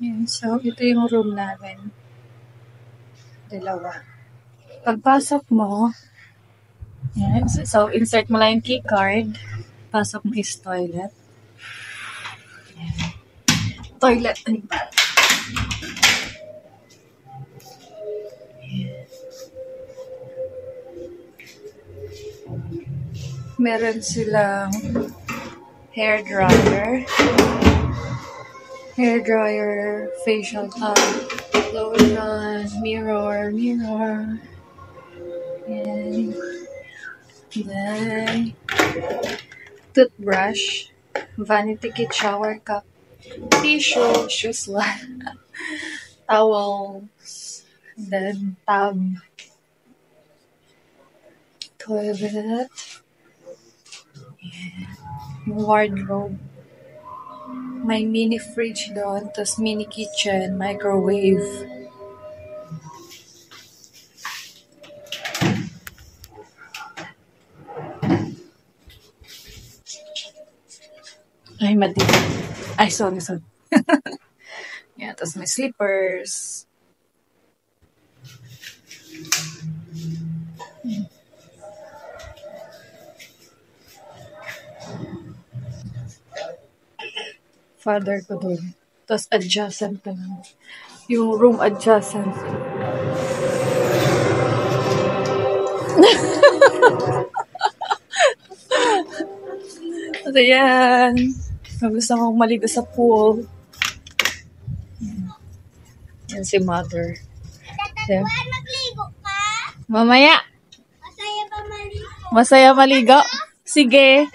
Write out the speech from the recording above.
Yan. So, ito yung room namin. Dalawa. Pagpasok mo, yan. So, insert mo lang yung key card. Pasok mo is toilet. Yan. Toilet. Meron silang hair dryer, facial towel, lotion, mirror, and then toothbrush, vanity kit, shower cup, tissue, shoes, towels, then tub, toilet, wardrobe. May mini fridge doon, tas mini kitchen, microwave. Ay, madilim. Ay, sorry. Yan, tas may slippers. Father ko doon. Tapos adjacent pa lang. Yung room adjacent. So, yan. Gusto kong maligo sa pool. Yan si mother. Yan. Magligo ka? Mamaya. Masaya ba maligo? Masaya maligo? Sige.